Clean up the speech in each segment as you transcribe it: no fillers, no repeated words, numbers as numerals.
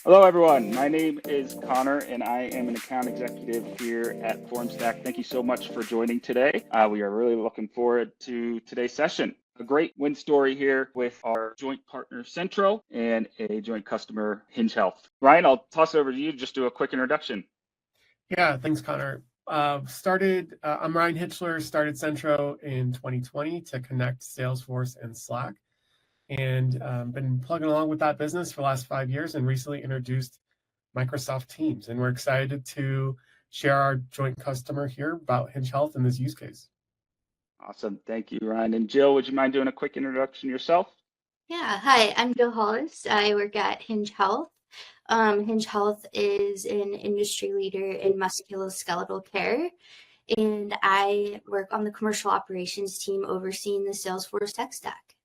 Hello, everyone. My name is Connor, and I am an account executive here at FormStack. Thank you so much for joining today. We are really looking forward to today's session. A great win story here with our joint partner, Centro, and a joint customer, Hinge Health. Ryan, I'll toss it over to you to just do a quick introduction. Yeah, thanks, Connor. I'm Ryan Hitchler, started Centro in 2020 to connect Salesforce and Slack, and been plugging along with that business for the last 5 years and recently introduced Microsoft Teams. And we're excited to share our joint customer here about Hinge Health and this use case. Awesome. Thank you, Ryan. And Jill, would you mind doing a quick introduction yourself? Yeah, hi, I'm Jill Hollis. I work at Hinge Health. Hinge Health is an industry leader in musculoskeletal care, and I work on the commercial operations team overseeing the Salesforce tech stack.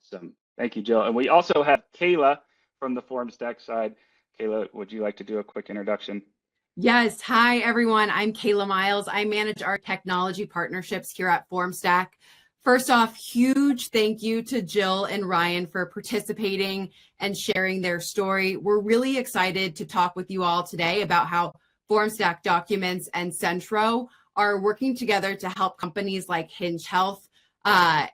Awesome. Thank you, Jill. And we also have Kayla from the FormStack side. Kayla, would you like to do a quick introduction? Yes. Hi, everyone. I'm Kayla Miles. I manage our technology partnerships here at FormStack. First off, huge thank you to Jill and Ryan for participating and sharing their story. We're really excited to talk with you all today about how FormStack Documents and Centro are working together to help companies like Hinge Health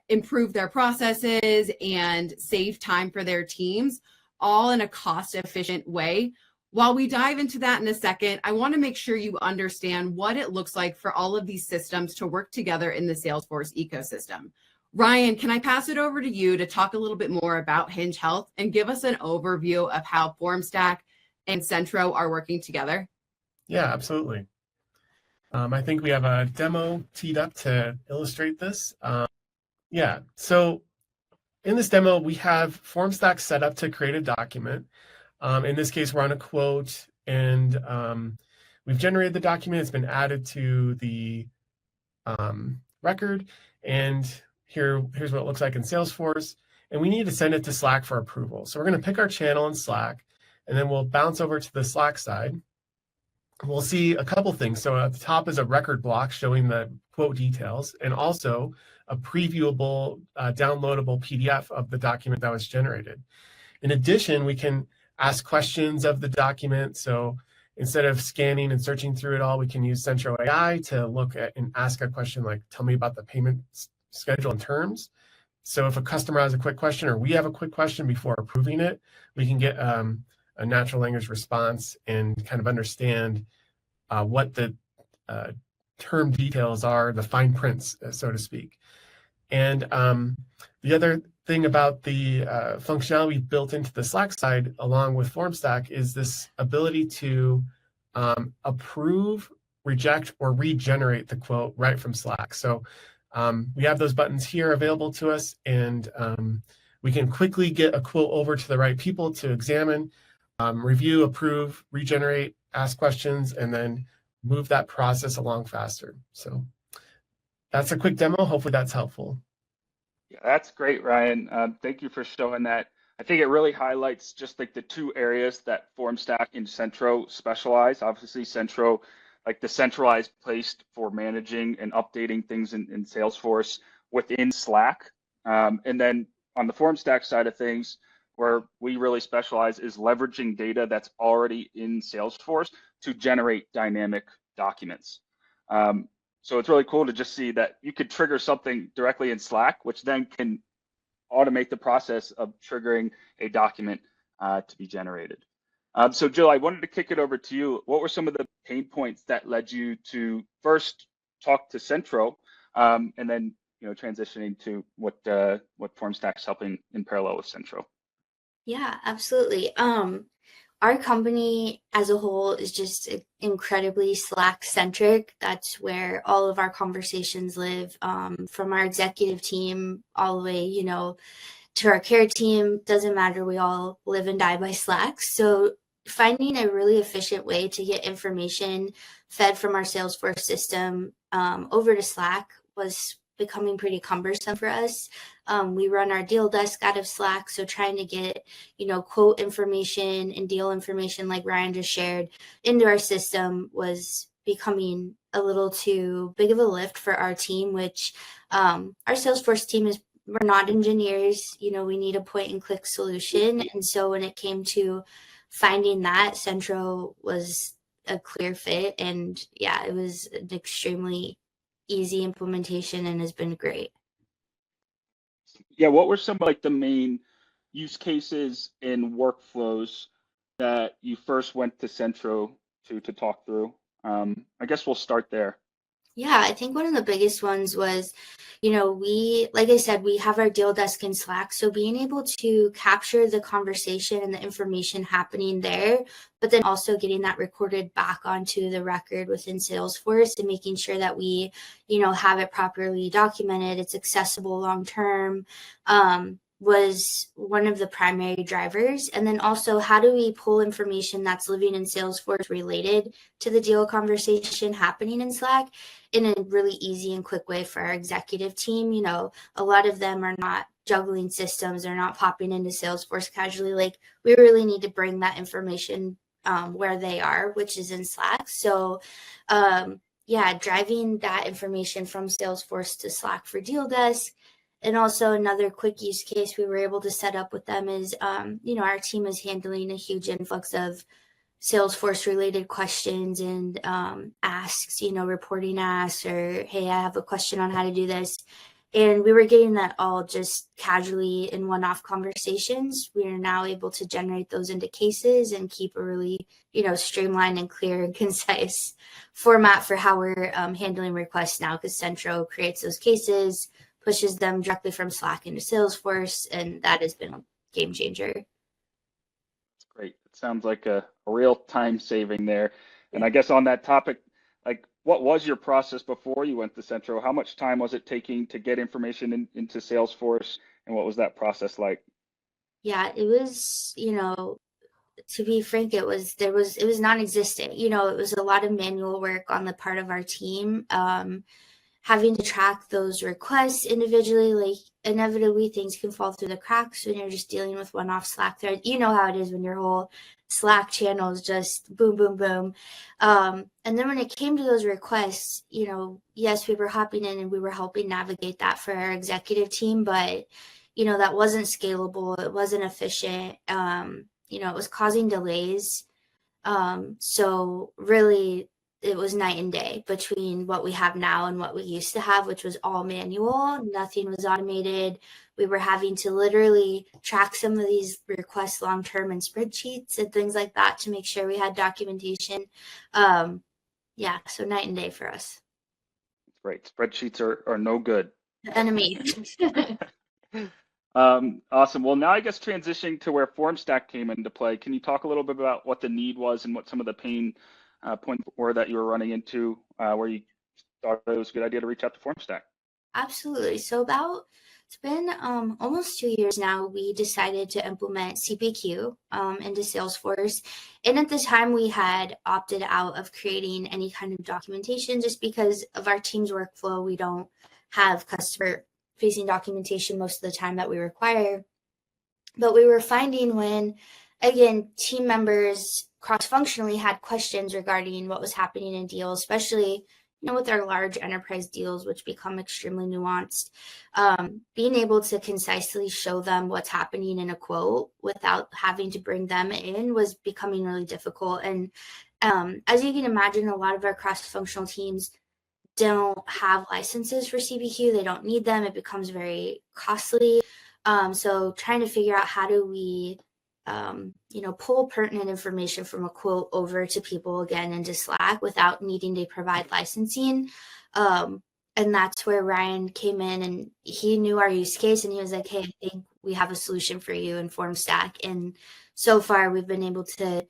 improve their processes and save time for their teams, all in a cost-efficient way. While we dive into that in a second, I want to make sure you understand what it looks like for all of these systems to work together in the Salesforce ecosystem. Ryan, can I pass it over to you to talk a little bit more about Hinge Health and give us an overview of how FormStack and Centro are working together? Yeah, absolutely. I think we have a demo teed up to illustrate this. So in this demo, we have FormStack set up to create a document. In this case, we're on a quote, and we've generated the document. It's been added to the record, and here's what it looks like in Salesforce. And we need to send it to Slack for approval. So we're going to pick our channel in Slack, and then we'll bounce over to the Slack side. We'll see a couple things. So at the top is a record block showing the quote details, and also a previewable, downloadable PDF of the document that was generated. In addition, we can ask questions of the document. So instead of scanning and searching through it all, we can use Centro AI to look at and ask a question like, tell me about the payment schedule and terms. So if a customer has a quick question or we have a quick question before approving it, we can get a natural language response and kind of understand what the term details are, the fine prints, so to speak. And the other thing about the functionality we've built into the Slack side along with FormStack is this ability to approve, reject, or regenerate the quote right from Slack. So we have those buttons here available to us, and we can quickly get a quote over to the right people to examine, review, approve, regenerate, ask questions, and then move that process along faster. So that's a quick demo. Hopefully that's helpful. Yeah, that's great, Ryan. Thank you for showing that. I think it really highlights just like the two areas that FormStack and Centro specialize. Obviously, Centro, like the centralized place for managing and updating things in Salesforce within Slack. And then on the FormStack side of things, where we really specialize is leveraging data that's already in Salesforce to generate dynamic documents. So it's really cool to just see that you could trigger something directly in Slack, which then can automate the process of triggering a document to be generated. So Jill, I wanted to kick it over to you. What were some of the pain points that led you to first talk to Centro and then transitioning to what FormStack's helping in parallel with Centro? Yeah, absolutely. Our company as a whole is just incredibly Slack-centric. That's where all of our conversations live, from our executive team all the way, to our care team. Doesn't matter. We all live and die by Slack. So finding a really efficient way to get information fed from our Salesforce system over to Slack was becoming pretty cumbersome for us. We run our deal desk out of Slack, so trying to get, quote information and deal information like Ryan just shared into our system was becoming a little too big of a lift for our team, which our Salesforce team is we're not engineers, we need a point and click solution. And so when it came to finding that, Centro was a clear fit. And yeah, it was an extremely easy implementation and has been great. Yeah, what were some like the main use cases and workflows that you first went to Centro to talk through? I guess we'll start there. Yeah, I think one of the biggest ones was, like I said, we have our deal desk in Slack. So being able to capture the conversation and the information happening there, but then also getting that recorded back onto the record within Salesforce and making sure that we, have it properly documented, it's accessible long term, was one of the primary drivers. And then also, how do we pull information that's living in Salesforce related to the deal conversation happening in Slack in a really easy and quick way for our executive team? A lot of them are not juggling systems, they're not popping into Salesforce casually. Like, we really need to bring that information where they are, which is in Slack. So yeah, driving that information from Salesforce to Slack for deal desk. And also another quick use case we were able to set up with them is, our team is handling a huge influx of Salesforce related questions and asks, reporting asks, or, hey, I have a question on how to do this. And we were getting that all just casually in one-off conversations. We are now able to generate those into cases and keep a really, streamlined and clear and concise format for how we're handling requests now, because Centro creates those cases, pushes them directly from Slack into Salesforce, and that has been a game changer. That's great. It sounds like a real time saving there. And I guess on that topic, like, what was your process before you went to Centro? How much time was it taking to get information into Salesforce, and what was that process like? Yeah, it was, to be frank, it was non-existent. It was a lot of manual work on the part of our team. Having to track those requests individually, like, inevitably things can fall through the cracks when you're just dealing with one-off Slack thread. You know how it is when your whole Slack channel is just boom, boom, boom. And then when it came to those requests, yes, we were hopping in and we were helping navigate that for our executive team, but, that wasn't scalable. It wasn't efficient. It was causing delays. So really, it was night and day between what we have now and what we used to have, which was all manual. Nothing was automated. We were having to literally track some of these requests long-term in spreadsheets and things like that to make sure we had documentation. Yeah, so night and day for us. Right. Spreadsheets are no good. Enemy. Awesome. Well, now I guess transitioning to where FormStack came into play, can you talk a little bit about what the need was and what some of the pain points were that you were running into where you thought it was a good idea to reach out to FormStack? Absolutely. So it's been almost 2 years now, we decided to implement CPQ into Salesforce. And at the time, we had opted out of creating any kind of documentation just because of our team's workflow. We don't have customer-facing documentation most of the time that we require. But we were finding when, again, team members cross-functionally had questions regarding what was happening in deals, especially with our large enterprise deals, which become extremely nuanced, being able to concisely show them what's happening in a quote without having to bring them in was becoming really difficult. And as you can imagine, a lot of our cross-functional teams don't have licenses for CPQ. They don't need them. It becomes very costly. So trying to figure out how do we pull pertinent information from a quote over to people again into Slack without needing to provide licensing. And that's where Ryan came in, and he knew our use case, and he was like, hey, I think we have a solution for you in FormStack. And so far we've been able to,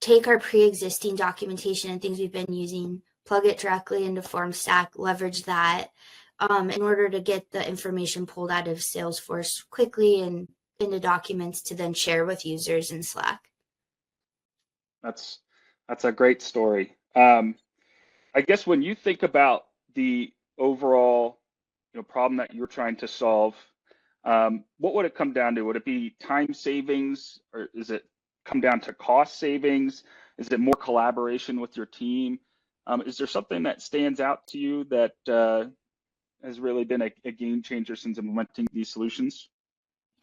take our pre-existing documentation and things we've been using, plug it directly into FormStack, leverage that in order to get the information pulled out of Salesforce quickly and into documents to then share with users in Slack. That's a great story. I guess when you think about the overall problem that you're trying to solve, what would it come down to? Would it be time savings, or is it come down to cost savings? Is it more collaboration with your team? Is there something that stands out to you that has really been a game changer since implementing these solutions?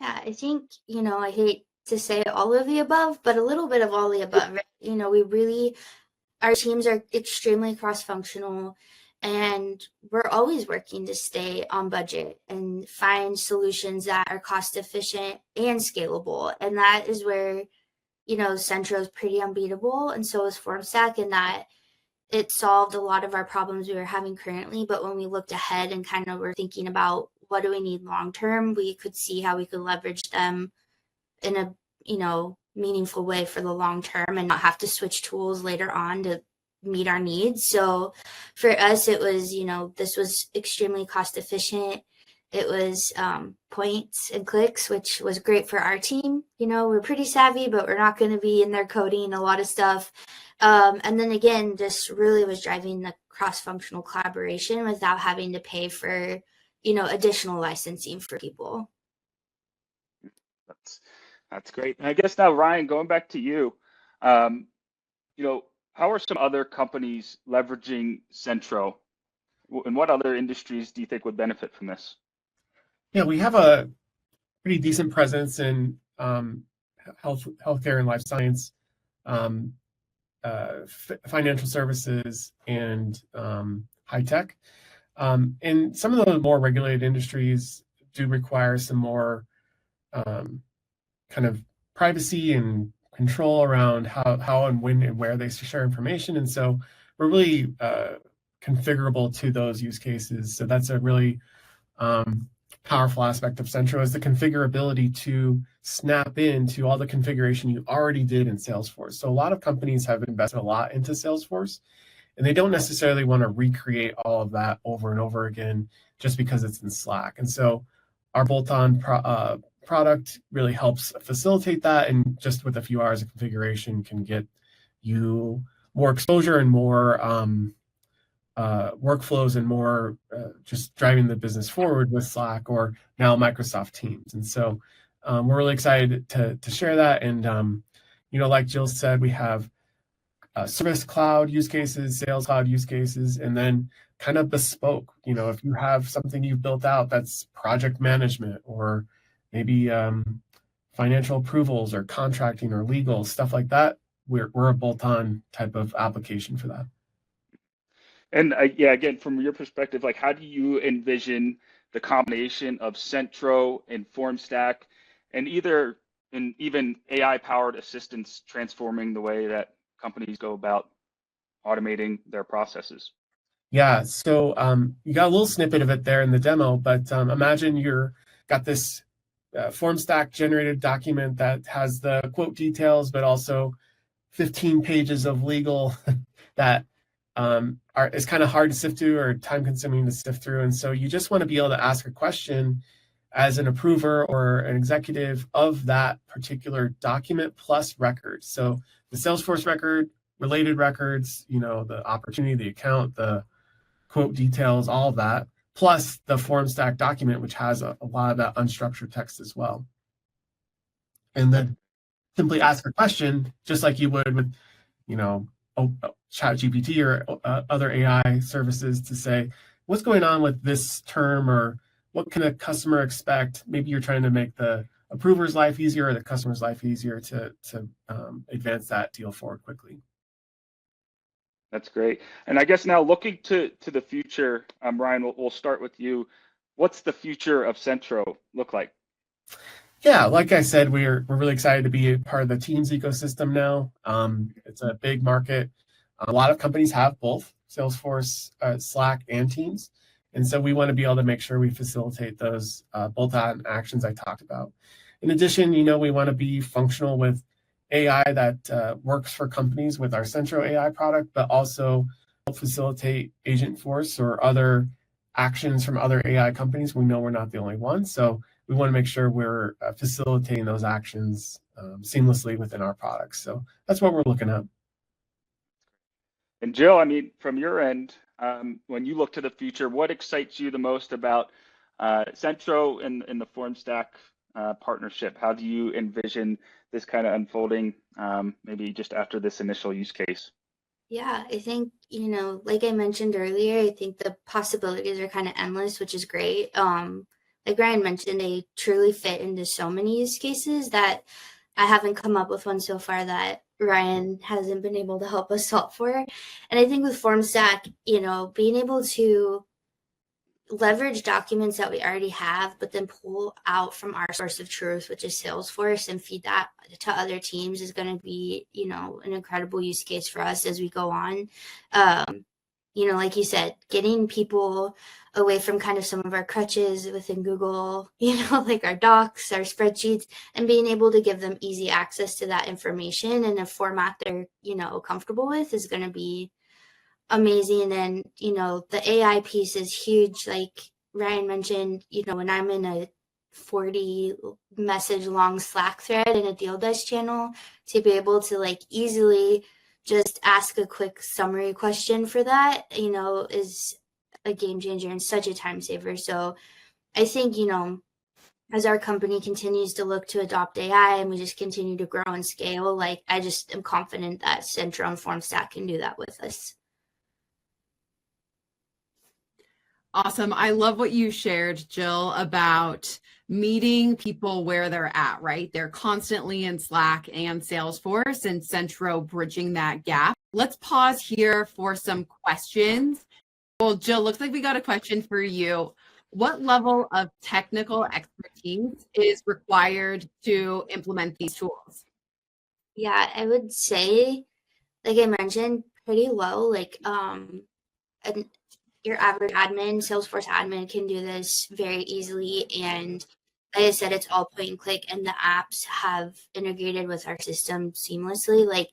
Yeah, I think, I hate to say all of the above, but a little bit of all the above. Right? Our teams are extremely cross-functional, and we're always working to stay on budget and find solutions that are cost efficient and scalable. And that is where, Centro is pretty unbeatable, and so is FormStack, in that it solved a lot of our problems we were having currently. But when we looked ahead and kind of were thinking about what do we need long term, we could see how we could leverage them in a meaningful way for the long term and not have to switch tools later on to meet our needs. So for us, it was, this was extremely cost efficient. It was points and clicks, which was great for our team. We're pretty savvy, but we're not going to be in there coding a lot of stuff. And then again, this really was driving the cross-functional collaboration without having to pay for, additional licensing for people. That's great. And I guess now, Ryan, going back to you, how are some other companies leveraging Centro? And what other industries do you think would benefit from this? Yeah, we have a pretty decent presence in healthcare and life science, financial services, and high tech. And some of the more regulated industries do require some more kind of privacy and control around how and when and where they share information. And so we're really configurable to those use cases. So that's a really powerful aspect of Centro, is the configurability to snap into all the configuration you already did in Salesforce. So a lot of companies have invested a lot into Salesforce, and they don't necessarily want to recreate all of that over and over again just because it's in Slack. And so our bolt-on product really helps facilitate that, and just with a few hours of configuration can get you more exposure and more workflows and more just driving the business forward with Slack or now Microsoft Teams. And so we're really excited to share that. And, like Jill said, we have Service Cloud use cases, Sales Cloud use cases, and then kind of bespoke. If you have something you've built out that's project management or maybe financial approvals or contracting or legal, stuff like that, we're a bolt-on type of application for that. And again, from your perspective, like, how do you envision the combination of Centro and FormStack, and even AI-powered assistants transforming the way that companies go about automating their processes? Yeah, so you got a little snippet of it there in the demo, but imagine you're got this FormStack generated document that has the quote details, but also 15 pages of legal that is kind of hard to sift through or time consuming to sift through. And so you just want to be able to ask a question as an approver or an executive of that particular document plus records. So the Salesforce record, related records, the opportunity, the account, the quote details, all of that, plus the FormStack document, which has a lot of that unstructured text as well. And then simply ask a question, just like you would with, ChatGPT or other AI services, to say, what's going on with this term, or what can a customer expect? Maybe you're trying to make the approver's life easier or the customer's life easier to advance that deal forward quickly. That's great. And I guess now, looking to the future, Ryan, we'll start with you. What's the future of Centro look like? Yeah, like I said, we're really excited to be a part of the Teams ecosystem now. It's a big market. A lot of companies have both Salesforce, Slack, and Teams. And so we want to be able to make sure we facilitate those bolt-on actions I talked about. In addition, we want to be functional with AI that works for companies with our Centro AI product, but also help facilitate Agentforce or other actions from other AI companies. We know we're not the only one. So we want to make sure we're facilitating those actions seamlessly within our products. So that's what we're looking at. And Jill, from your end, when you look to the future, what excites you the most about Centro and the FormStack partnership? How do you envision this kind of unfolding, maybe just after this initial use case? Yeah, I think, like I mentioned earlier, I think the possibilities are kind of endless, which is great. Like Ryan mentioned, they truly fit into so many use cases that I haven't come up with one so far that Ryan hasn't been able to help us solve for. And I think with FormStack, being able to leverage documents that we already have, but then pull out from our source of truth, which is Salesforce, and feed that to other teams is going to be, an incredible use case for us as we go on. Like you said, getting people away from kind of some of our crutches within Google, like our docs, our spreadsheets, and being able to give them easy access to that information in a format they're, comfortable with is going to be amazing. And the AI piece is huge. Like Ryan mentioned, when I'm in a 40 message long Slack thread in a deal desk channel, to be able to like easily just ask a quick summary question for that, is a game changer and such a time saver. So I think, as our company continues to look to adopt AI and we just continue to grow and scale, like I just am confident that Centro and FormStack can do that with us. Awesome. I love what you shared, Jill, about meeting people where they're at, right? They're constantly in Slack and Salesforce, and Centro bridging that gap. Let's pause here for some questions. Well, Jill, looks like we got a question for you. What level of technical expertise is required to implement these tools? Yeah, I would say, like I mentioned, pretty low. Like, your average admin, Salesforce admin can do this very easily. And like I said, it's all point and click, and the apps have integrated with our system seamlessly. Like,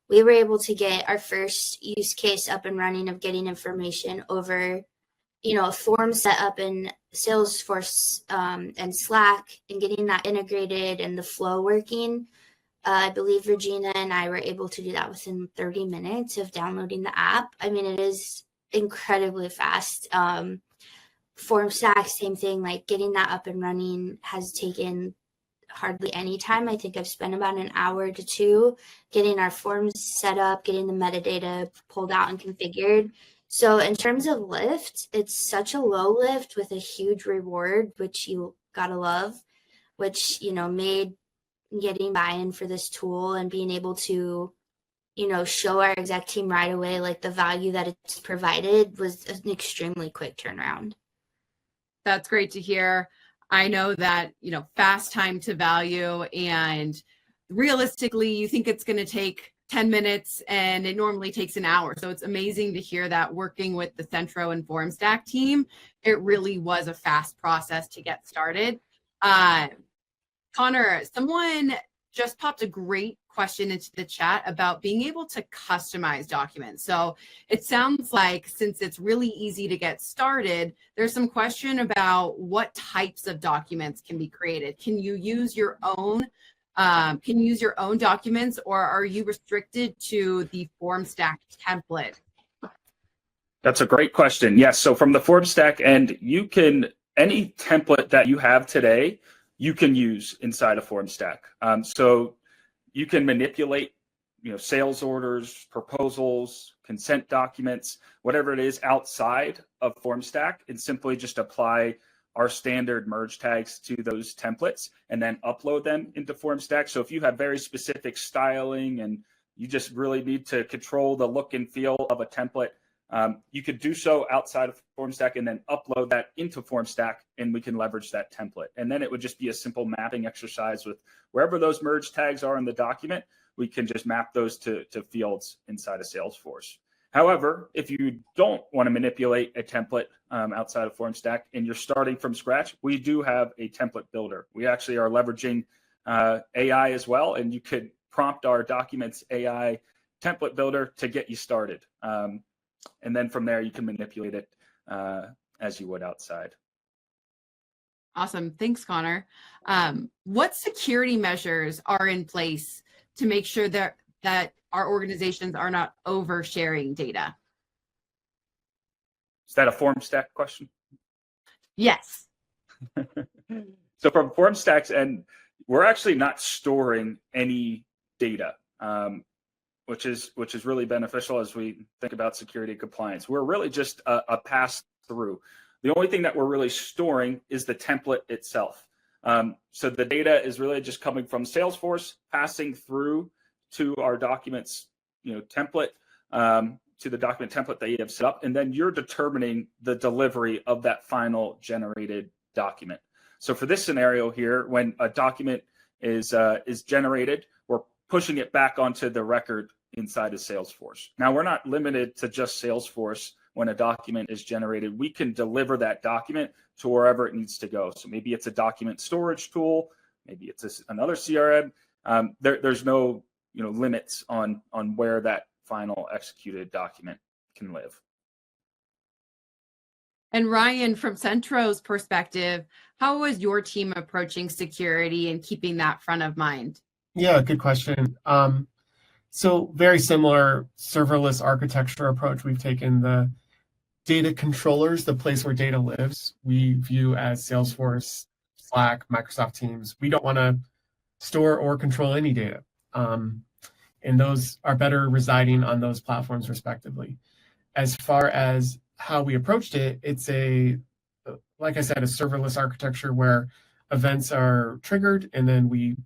we were able to get our first use case up and running of getting information over, a form set up in Salesforce and Slack, and getting that integrated and the flow working. I believe Regina and I were able to do that within 30 minutes of downloading the app. I mean, it is incredibly fast. FormStack, same thing, like getting that up and running has taken hardly any time. I think I've spent about an hour to two getting our forms set up, getting the metadata pulled out and configured. So in terms of lift, it's such a low lift with a huge reward, which you gotta love, which, made getting buy-in for this tool and being able to, show our exec team right away, like the value that it's provided was an extremely quick turnaround. That's great to hear. I know that, fast time to value, and realistically, you think it's going to take 10 minutes and it normally takes an hour. So it's amazing to hear that working with the Centro and FormStack team, it really was a fast process to get started. Connor, someone just popped a great question into the chat about being able to customize documents. So it sounds like, since it's really easy to get started, there's some question about what types of documents can be created. Can you use your own documents, or are you restricted to the FormStack template? That's a great question. Yes. So from the FormStack end, any template that you have today, you can use inside of FormStack. So you can manipulate, sales orders, proposals, consent documents, whatever it is outside of FormStack, and simply just apply our standard merge tags to those templates and then upload them into FormStack. So if you have very specific styling and you just really need to control the look and feel of a template, you could do so outside of FormStack and then upload that into FormStack, and we can leverage that template. And then it would just be a simple mapping exercise with wherever those merge tags are in the document, we can just map those to fields inside of Salesforce. However, if you don't want to manipulate a template outside of FormStack and you're starting from scratch, we do have a template builder. We actually are leveraging AI as well, and you could prompt our documents AI template builder to get you started. And then from there, you can manipulate it as you would outside. Awesome. Thanks, Connor. What security measures are in place to make sure that our organizations are not oversharing data? Is that a FormStack question? Yes. So from FormStack's end, we're actually not storing any data. which is really beneficial as we think about security and compliance. We're really just a pass through. The only thing that we're really storing is the template itself. So the data is really just coming from Salesforce, passing through to our documents, template, to the document template that you have set up, and then you're determining the delivery of that final generated document. So for this scenario here, when a document is generated, we're pushing it back onto the record inside of Salesforce. Now, we're not limited to just Salesforce. When a document is generated, we can deliver that document to wherever it needs to go. So maybe it's a document storage tool, maybe it's another CRM. There's no limits on where that final executed document can live. And Ryan, from Centro's perspective, how was your team approaching security and keeping that front of mind? Yeah, good question. So very similar serverless architecture approach. We've taken the data controllers, the place where data lives, we view as Salesforce, Slack, Microsoft Teams. We don't want to store or control any data. And those are better residing on those platforms respectively. As far as how we approached it, it's like I said, a serverless architecture where events are triggered and then we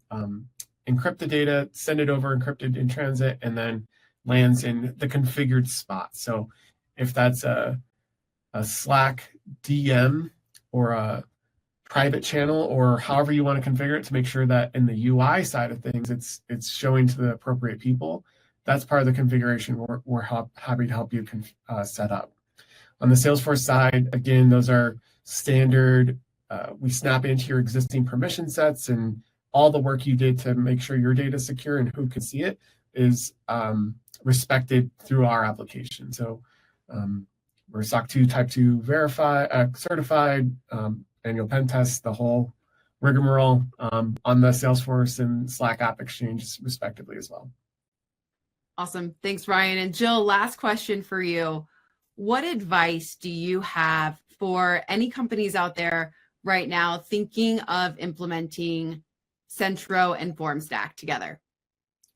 encrypt the data, send it over encrypted in transit, and then lands in the configured spot. So if that's a Slack DM or a private channel or however you want to configure it to make sure that in the UI side of things, it's showing to the appropriate people, that's part of the configuration we're happy to help you set up. On the Salesforce side, again, those are standard. We snap into your existing permission sets, and all the work you did to make sure your data is secure and who can see it is respected through our application. So we're SOC 2 Type 2 verified, certified, annual pen test, the whole rigmarole on the Salesforce and Slack app exchanges respectively as well. Awesome. Thanks, Ryan. And Jill, last question for you. What advice do you have for any companies out there right now thinking of implementing Centro and FormStack together?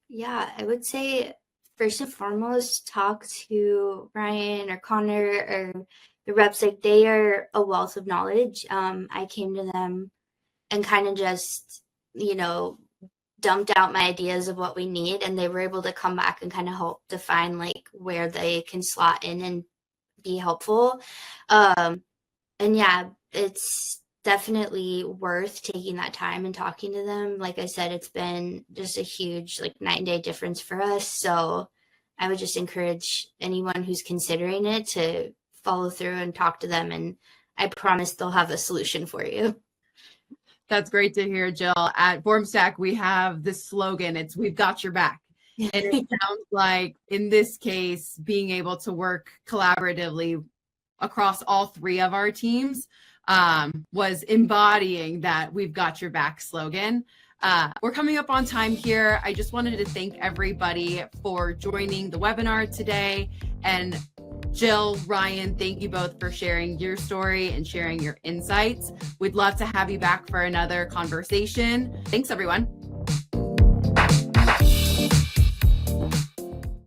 Yeah, I would say first and foremost, talk to Ryan or Connor or the reps. Like, they are a wealth of knowledge. I came to them and kind of just, dumped out my ideas of what we need, and they were able to come back and kind of help define like where they can slot in and be helpful. And yeah, it's definitely worth taking that time and talking to them. Like I said, it's been just a huge night and day difference for us. So I would just encourage anyone who's considering it to follow through and talk to them. And I promise they'll have a solution for you. That's great to hear, Jill. At FormStack, we have this slogan. It's "We've got your back." And it sounds like in this case, being able to work collaboratively across all three of our teams was embodying that "We've got your back" slogan. We're coming up on time here. I just wanted to thank everybody for joining the webinar today. And Jill, Ryan, thank you both for sharing your story and sharing your insights. We'd love to have you back for another conversation. Thanks, everyone.